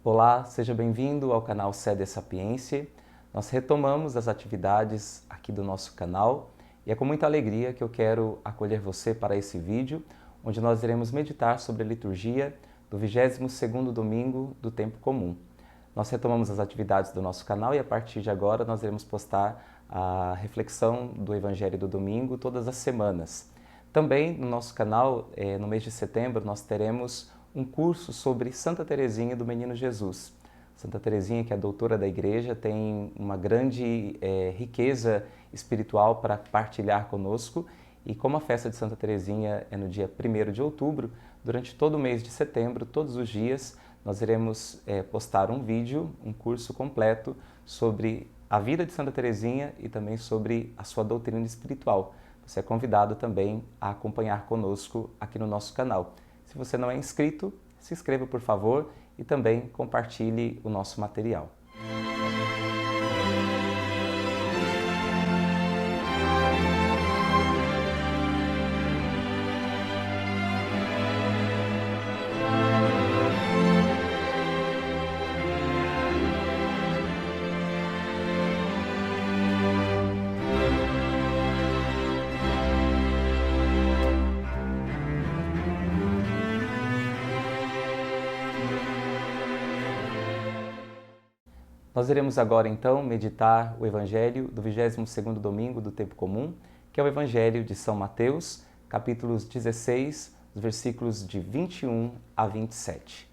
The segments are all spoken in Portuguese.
Olá, seja bem-vindo ao canal Sede Sapiência. Nós retomamos as atividades aqui do nosso canal e é com muita alegria que eu quero acolher você para esse vídeo, onde nós iremos meditar sobre a liturgia do 22º domingo do Tempo Comum. Nós retomamos as atividades do nosso canal e a partir de agora nós iremos postar a reflexão do Evangelho do domingo todas as semanas. Também no nosso canal, no mês de setembro, nós teremos um curso sobre Santa Teresinha do Menino Jesus. Santa Teresinha, que é doutora da Igreja, tem uma grande riqueza espiritual para partilhar conosco e como a festa de Santa Teresinha é no dia 1º de outubro, durante todo o mês de setembro, todos os dias, nós iremos postar um vídeo, um curso completo sobre a vida de Santa Teresinha e também sobre a sua doutrina espiritual. Você é convidado também a acompanhar conosco aqui no nosso canal. Se você não é inscrito, se inscreva por favor e também compartilhe o nosso material. Nós iremos agora então meditar o Evangelho do 22º domingo do Tempo Comum, que é o Evangelho de São Mateus, capítulos 16, versículos de 21 a 27.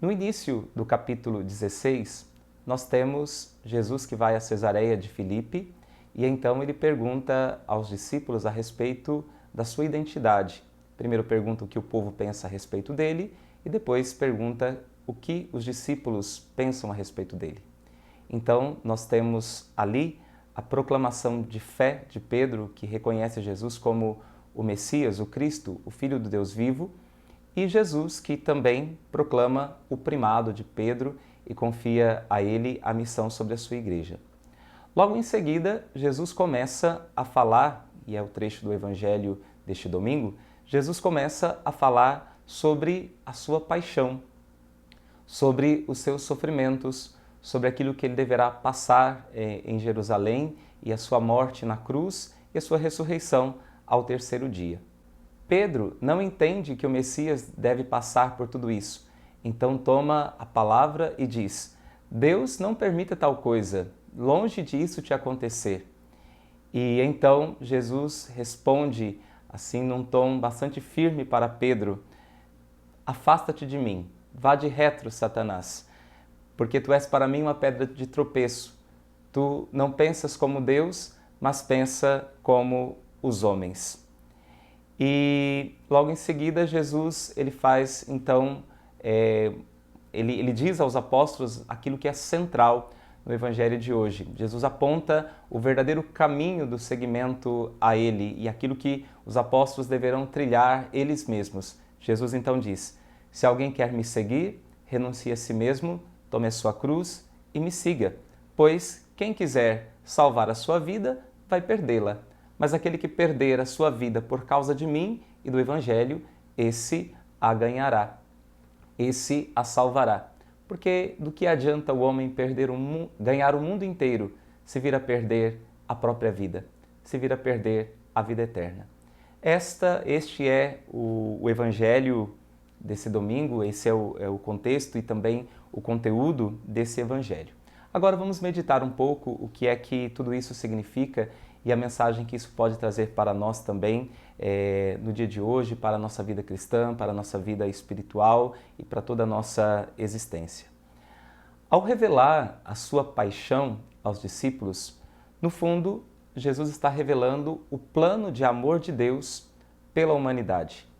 No início do capítulo 16, nós temos Jesus que vai a Cesareia de Filipe e então ele pergunta aos discípulos a respeito da sua identidade. Primeiro pergunta o que o povo pensa a respeito dele e depois pergunta o que os discípulos pensam a respeito dele. Então, nós temos ali a proclamação de fé de Pedro, que reconhece Jesus como o Messias, o Cristo, o Filho do Deus vivo, e Jesus, que também proclama o primado de Pedro e confia a ele a missão sobre a sua igreja. Logo em seguida, Jesus começa a falar, e é o trecho do Evangelho deste domingo, Jesus começa a falar sobre a sua paixão, sobre os seus sofrimentos, sobre aquilo que ele deverá passar em Jerusalém e a sua morte na cruz e a sua ressurreição ao 3º dia. Pedro não entende que o Messias deve passar por tudo isso, então toma a palavra e diz: Deus não permita tal coisa, longe disso te acontecer. E então Jesus responde assim num tom bastante firme para Pedro: Afasta-te de mim. Vá de retro, Satanás, porque tu és para mim uma pedra de tropeço. Tu não pensas como Deus, mas pensa como os homens. E logo em seguida Jesus ele faz então, ele diz aos apóstolos aquilo que é central no Evangelho de hoje. Jesus aponta o verdadeiro caminho do seguimento a ele e aquilo que os apóstolos deverão trilhar eles mesmos. Jesus então diz: se alguém quer me seguir, renuncie a si mesmo, tome a sua cruz e me siga, pois quem quiser salvar a sua vida, vai perdê-la. Mas aquele que perder a sua vida por causa de mim e do Evangelho, esse a ganhará, esse a salvará. Porque do que adianta o homem ganhar o mundo inteiro se vir a perder a própria vida, se vir a perder a vida eterna? Este é o Evangelho desse domingo, esse é o contexto e também o conteúdo desse Evangelho. Agora vamos meditar um pouco o que é que tudo isso significa e a mensagem que isso pode trazer para nós também no dia de hoje, para a nossa vida cristã, para a nossa vida espiritual e para toda a nossa existência. Ao revelar a sua paixão aos discípulos, no fundo, Jesus está revelando o plano de amor de Deus pela humanidade.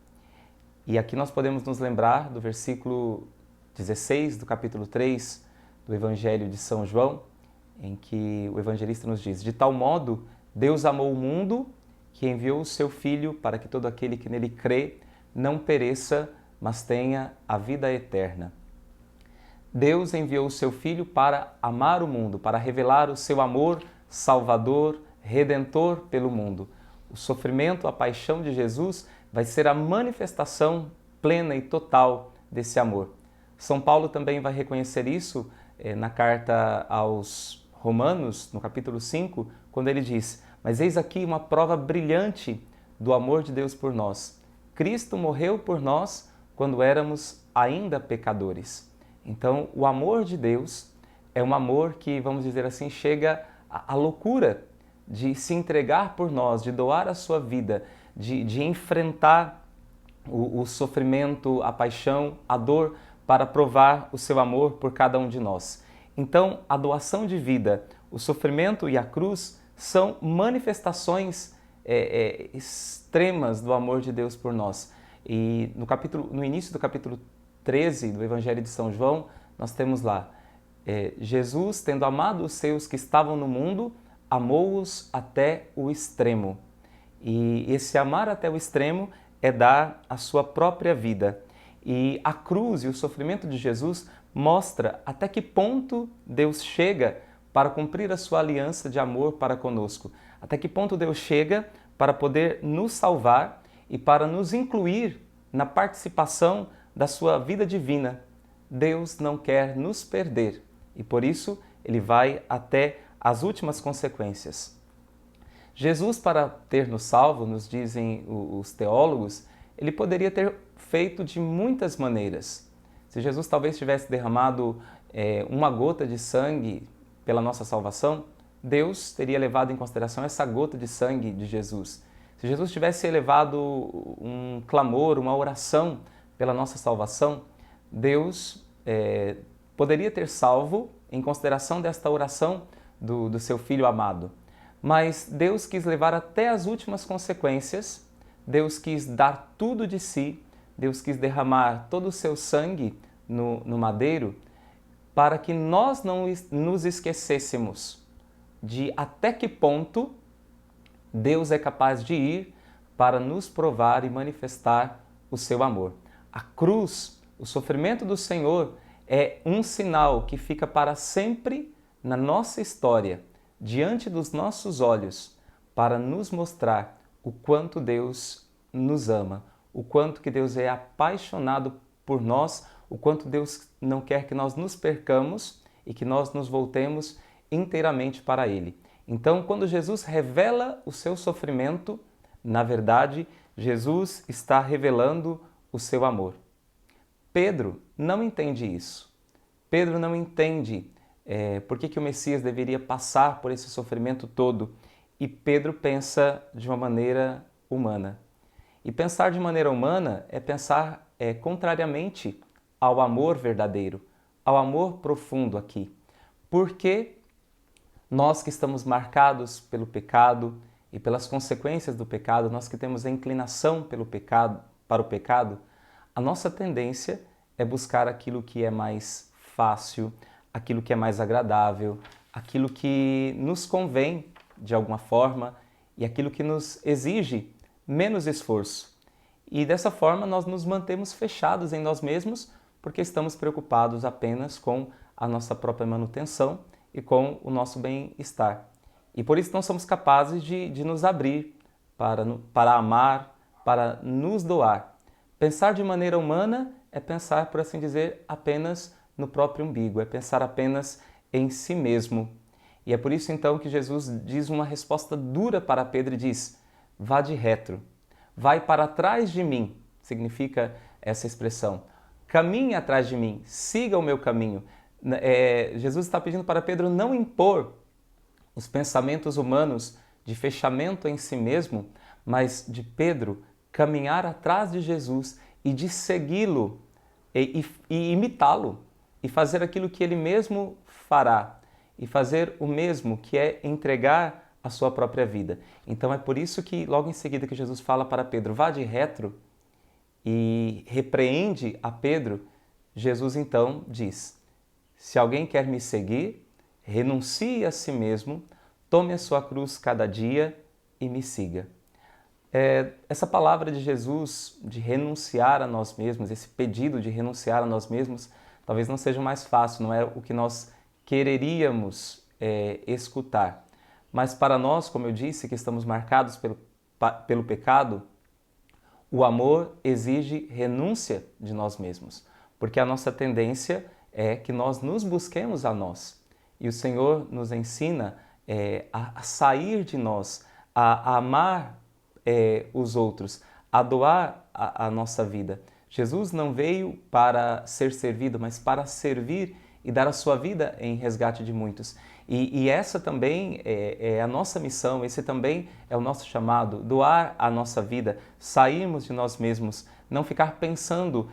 E aqui nós podemos nos lembrar do versículo 16 do capítulo 3 do Evangelho de São João, em que o evangelista nos diz: de tal modo Deus amou o mundo que enviou o seu Filho para que todo aquele que nele crê não pereça, mas tenha a vida eterna. Deus enviou o seu Filho para amar o mundo, para revelar o seu amor salvador, redentor pelo mundo. O sofrimento, a paixão de Jesus vai ser a manifestação plena e total desse amor. São Paulo também vai reconhecer isso na carta aos Romanos, no capítulo 5, quando ele diz: mas eis aqui uma prova brilhante do amor de Deus por nós. Cristo morreu por nós quando éramos ainda pecadores. Então, o amor de Deus é um amor que, vamos dizer assim, chega à loucura de se entregar por nós, de doar a sua vida, de enfrentar o sofrimento, a paixão, a dor, para provar o seu amor por cada um de nós. Então, a doação de vida, o sofrimento e a cruz são manifestações extremas do amor de Deus por nós. E no início do capítulo 13 do Evangelho de São João, nós temos lá, Jesus, tendo amado os seus que estavam no mundo, amou-os até o extremo. E esse amar até o extremo é dar a sua própria vida. E a cruz e o sofrimento de Jesus mostra até que ponto Deus chega para cumprir a sua aliança de amor para conosco. Até que ponto Deus chega para poder nos salvar e para nos incluir na participação da sua vida divina. Deus não quer nos perder e por isso ele vai até as últimas consequências. Jesus, para ter nos salvo, nos dizem os teólogos, ele poderia ter feito de muitas maneiras. Se Jesus talvez tivesse derramado uma gota de sangue pela nossa salvação, Deus teria levado em consideração essa gota de sangue de Jesus. Se Jesus tivesse elevado um clamor, uma oração pela nossa salvação, Deus poderia ter salvo em consideração desta oração do seu Filho amado. Mas Deus quis levar até as últimas consequências, Deus quis dar tudo de si, Deus quis derramar todo o seu sangue no madeiro, para que nós não nos esquecêssemos de até que ponto Deus é capaz de ir para nos provar e manifestar o seu amor. A cruz, o sofrimento do Senhor, é um sinal que fica para sempre na nossa história, diante dos nossos olhos, para nos mostrar o quanto Deus nos ama, o quanto que Deus é apaixonado por nós, o quanto Deus não quer que nós nos percamos e que nós nos voltemos inteiramente para Ele. Então, quando Jesus revela o seu sofrimento, na verdade, Jesus está revelando o seu amor. Pedro não entende isso. Pedro não entende por que o Messias deveria passar por esse sofrimento todo. E Pedro pensa de uma maneira humana. E pensar de maneira humana é pensar contrariamente ao amor verdadeiro, ao amor profundo aqui. Porque nós que estamos marcados pelo pecado e pelas consequências do pecado, nós que temos a inclinação para o pecado, a nossa tendência é buscar aquilo que é mais fácil, aquilo que é mais agradável, aquilo que nos convém de alguma forma e aquilo que nos exige menos esforço. E dessa forma nós nos mantemos fechados em nós mesmos porque estamos preocupados apenas com a nossa própria manutenção e com o nosso bem-estar. E por isso não somos capazes de nos abrir para amar, para nos doar. Pensar de maneira humana é pensar, por assim dizer, apenas no próprio umbigo, é pensar apenas em si mesmo. E é por isso então que Jesus diz uma resposta dura para Pedro e diz: vá de retro, vai para trás de mim, significa essa expressão. Caminhe atrás de mim, siga o meu caminho. Jesus está pedindo para Pedro não impor os pensamentos humanos de fechamento em si mesmo, mas de Pedro caminhar atrás de Jesus e de segui-lo e imitá-lo e fazer aquilo que ele mesmo fará e fazer o mesmo, que é entregar a sua própria vida. Então é por isso que logo em seguida que Jesus fala para Pedro, vá de retro, e repreende a Pedro, Jesus então diz: se alguém quer me seguir, renuncie a si mesmo, tome a sua cruz cada dia e me siga. Essa palavra de Jesus de renunciar a nós mesmos, esse pedido de renunciar a nós mesmos, talvez não seja o mais fácil, não é o que nós quereríamos escutar. Mas para nós, como eu disse, que estamos marcados pelo pecado, o amor exige renúncia de nós mesmos. porque a nossa tendência é que nós nos busquemos a nós. E o Senhor nos ensina a sair de nós, a amar os outros, a doar a nossa vida. Jesus não veio para ser servido, mas para servir e dar a sua vida em resgate de muitos. E essa também é a nossa missão, esse também é o nosso chamado, doar a nossa vida, sairmos de nós mesmos, não ficar pensando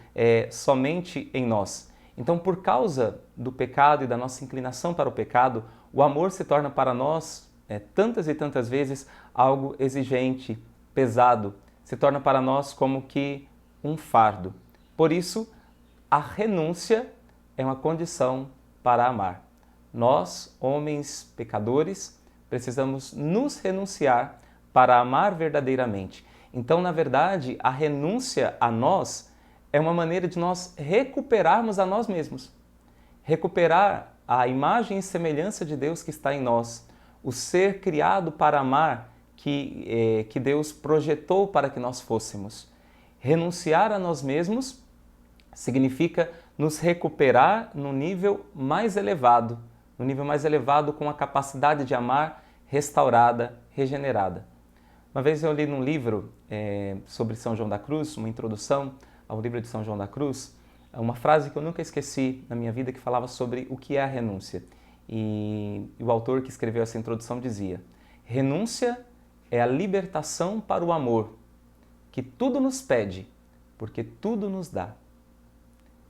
somente em nós. Então, por causa do pecado e da nossa inclinação para o pecado, o amor se torna para nós, tantas e tantas vezes, algo exigente, pesado, se torna para nós como que um fardo. Por isso, a renúncia é uma condição para amar. Nós, homens pecadores, precisamos nos renunciar para amar verdadeiramente. Então, na verdade, a renúncia a nós é uma maneira de nós recuperarmos a nós mesmos. Recuperar a imagem e semelhança de Deus que está em nós, o ser criado para amar que Deus projetou para que nós fôssemos. Renunciar a nós mesmos significa nos recuperar no nível mais elevado, com a capacidade de amar restaurada, regenerada. Uma vez eu li num livro sobre São João da Cruz, uma introdução ao livro de São João da Cruz, uma frase que eu nunca esqueci na minha vida que falava sobre o que é a renúncia. E o autor que escreveu essa introdução dizia: renúncia é a libertação para o amor, que tudo nos pede, porque tudo nos dá.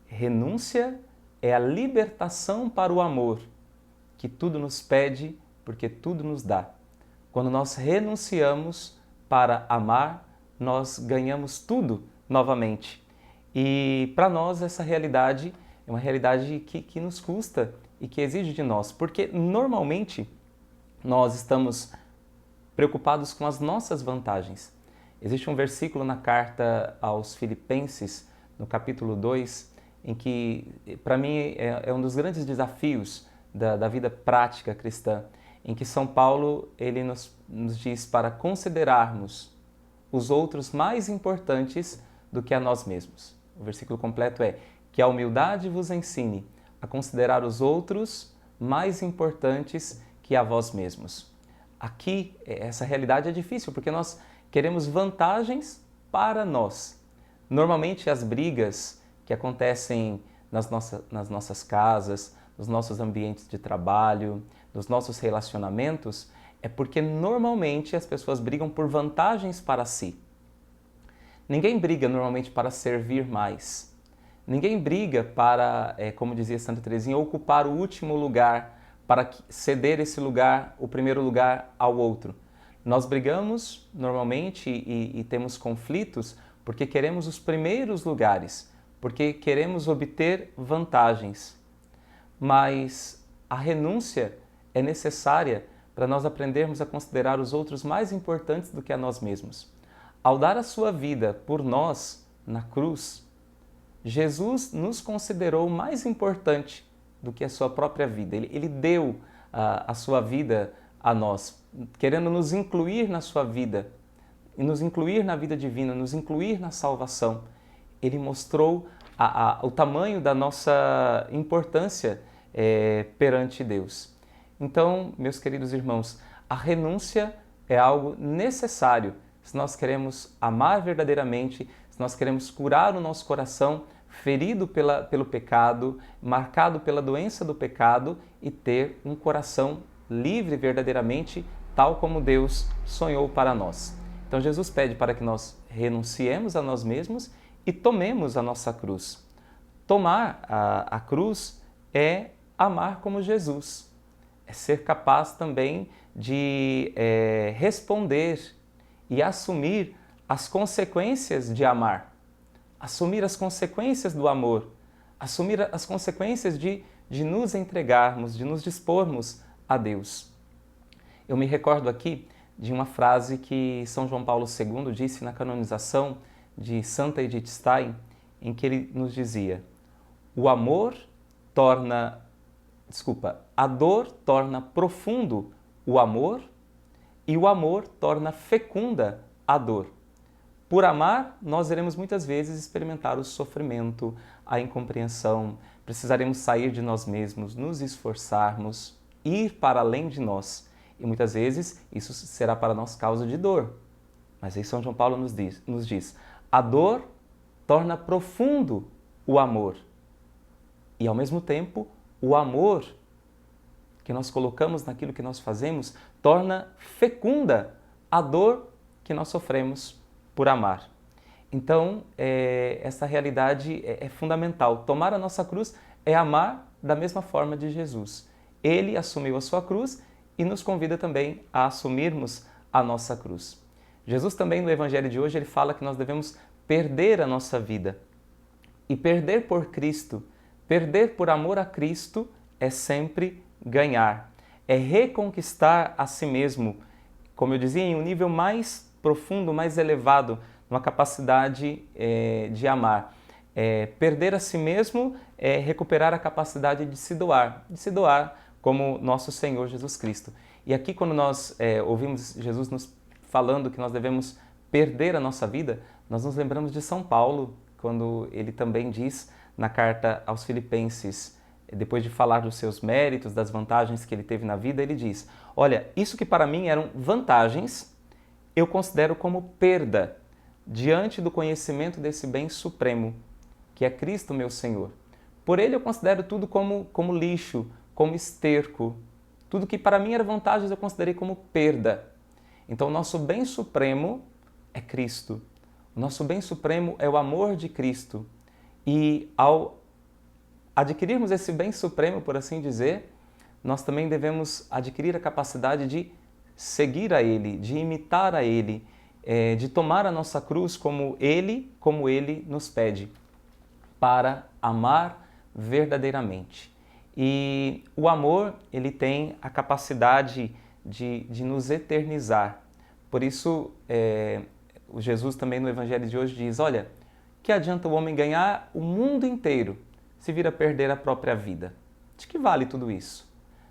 Renúncia é a libertação para o amor, que tudo nos pede, porque tudo nos dá. Quando nós renunciamos para amar, nós ganhamos tudo novamente. E para nós essa realidade é uma realidade que nos custa e que exige de nós, porque normalmente nós estamos preocupados com as nossas vantagens. Existe um versículo na carta aos Filipenses, no capítulo 2, em que, para mim, é um dos grandes desafios da vida prática cristã, em que São Paulo ele nos diz para considerarmos os outros mais importantes do que a nós mesmos. O versículo completo é: que a humildade vos ensine a considerar os outros mais importantes que a vós mesmos. Aqui, essa realidade é difícil, porque nós queremos vantagens para nós. Normalmente, as brigas que acontecem nas nossas casas, nos nossos ambientes de trabalho, nos nossos relacionamentos, é porque normalmente as pessoas brigam por vantagens para si. Ninguém briga normalmente para servir mais. Ninguém briga para, como dizia Santa Teresinha, ocupar o último lugar, para ceder esse lugar, o primeiro lugar, ao outro. Nós brigamos normalmente e temos conflitos porque queremos os primeiros lugares, porque queremos obter vantagens. Mas a renúncia é necessária para nós aprendermos a considerar os outros mais importantes do que a nós mesmos. Ao dar a sua vida por nós na cruz, Jesus nos considerou mais importante do que a sua própria vida. Ele deu a sua vida a nós, querendo nos incluir na sua vida, e nos incluir na vida divina, nos incluir na salvação. Ele mostrou o tamanho da nossa importância perante Deus. Então, meus queridos irmãos, a renúncia é algo necessário se nós queremos amar verdadeiramente, se nós queremos curar o nosso coração ferido pelo pecado, marcado pela doença do pecado e ter um coração livre verdadeiramente, tal como Deus sonhou para nós. Então Jesus pede para que nós renunciemos a nós mesmos e tomemos a nossa cruz. Tomar a cruz é amar como Jesus, é ser capaz também de responder e assumir as consequências de amar, assumir as consequências do amor, assumir as consequências de nos entregarmos, de nos dispormos a Deus. Eu me recordo aqui de uma frase que São João Paulo II disse na canonização de Santa Edith Stein, em que ele nos dizia: a dor torna profundo o amor e o amor torna fecunda a dor. Por amar, nós iremos muitas vezes experimentar o sofrimento, a incompreensão, precisaremos sair de nós mesmos, nos esforçarmos, ir para além de nós. E muitas vezes isso será para nós causa de dor. Mas aí São João Paulo nos diz, a dor torna profundo o amor. E ao mesmo tempo, o amor que nós colocamos naquilo que nós fazemos torna fecunda a dor que nós sofremos por amar. Então, essa realidade é fundamental. Tomar a nossa cruz é amar da mesma forma de Jesus. Ele assumiu a sua cruz e nos convida também a assumirmos a nossa cruz. Jesus também no Evangelho de hoje ele fala que nós devemos perder a nossa vida. E perder por Cristo, perder por amor a Cristo é sempre ganhar. É reconquistar a si mesmo, como eu dizia, em um nível mais profundo, mais elevado, uma capacidade de amar. Perder a si mesmo é recuperar a capacidade de se doar como nosso Senhor Jesus Cristo. E aqui quando nós ouvimos Jesus nos falando que nós devemos perder a nossa vida, nós nos lembramos de São Paulo, quando ele também diz na carta aos Filipenses, depois de falar dos seus méritos, das vantagens que ele teve na vida, ele diz, olha, isso que para mim eram vantagens, eu considero como perda diante do conhecimento desse bem supremo, que é Cristo meu Senhor. Por ele eu considero tudo como lixo, como esterco. Tudo que para mim era vantagens eu considerei como perda. Então o nosso bem supremo é Cristo. O nosso bem supremo é o amor de Cristo. E ao adquirirmos esse bem supremo, por assim dizer, nós também devemos adquirir a capacidade de seguir a Ele, de imitar a Ele, de tomar a nossa cruz como Ele nos pede, para amar verdadeiramente. E o amor, ele tem a capacidade de nos eternizar. Por isso, o Jesus também no Evangelho de hoje diz, olha, que adianta o homem ganhar o mundo inteiro se vir a perder a própria vida? De que vale tudo isso?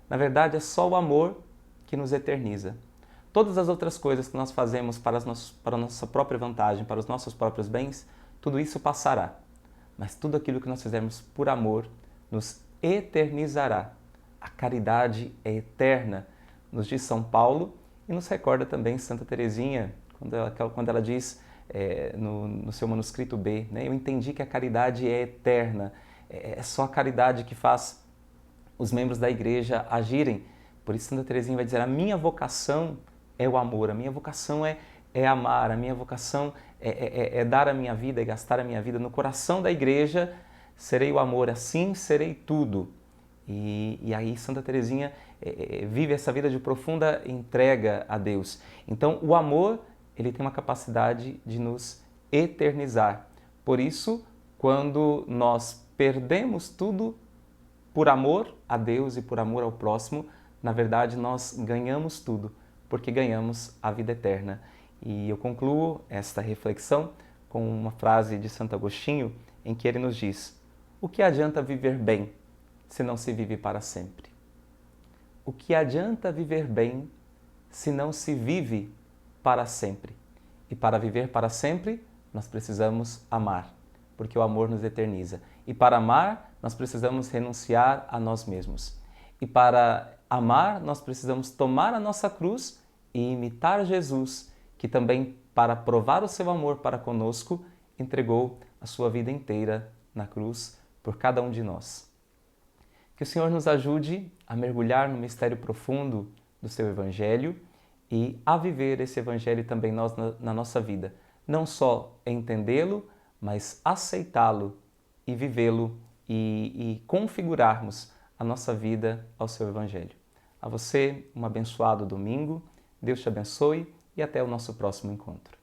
Na verdade, é só o amor que nos eterniza. Todas as outras coisas que nós fazemos para a nossa própria vantagem, para os nossos próprios bens, tudo isso passará. Mas tudo aquilo que nós fizermos por amor nos eternizará. A caridade é eterna, nos diz São Paulo e nos recorda também Santa Teresinha, quando ela diz no seu manuscrito B, né, eu entendi que a caridade é eterna, é só a caridade que faz os membros da igreja agirem. Por isso Santa Teresinha vai dizer, a minha vocação é o amor, a minha vocação é amar, a minha vocação é dar a minha vida, é gastar a minha vida. No coração da igreja serei o amor, assim serei tudo. E aí Santa Teresinha vive essa vida de profunda entrega a Deus. Então o amor, ele tem uma capacidade de nos eternizar. Por isso, quando nós perdemos tudo por amor a Deus e por amor ao próximo, na verdade nós ganhamos tudo, porque ganhamos a vida eterna. E eu concluo esta reflexão com uma frase de Santo Agostinho, em que ele nos diz, o que adianta viver bem se não se vive para sempre? O que adianta viver bem se não se vive para sempre? E para viver para sempre, nós precisamos amar, porque o amor nos eterniza. E para amar, nós precisamos renunciar a nós mesmos. E para amar, nós precisamos tomar a nossa cruz e imitar Jesus, que também, para provar o seu amor para conosco, entregou a sua vida inteira na cruz por cada um de nós. Que o Senhor nos ajude a mergulhar no mistério profundo do seu Evangelho e a viver esse Evangelho também nós na nossa vida. Não só entendê-lo, mas aceitá-lo e vivê-lo e configurarmos a nossa vida ao seu Evangelho. A você, um abençoado domingo, Deus te abençoe e até o nosso próximo encontro.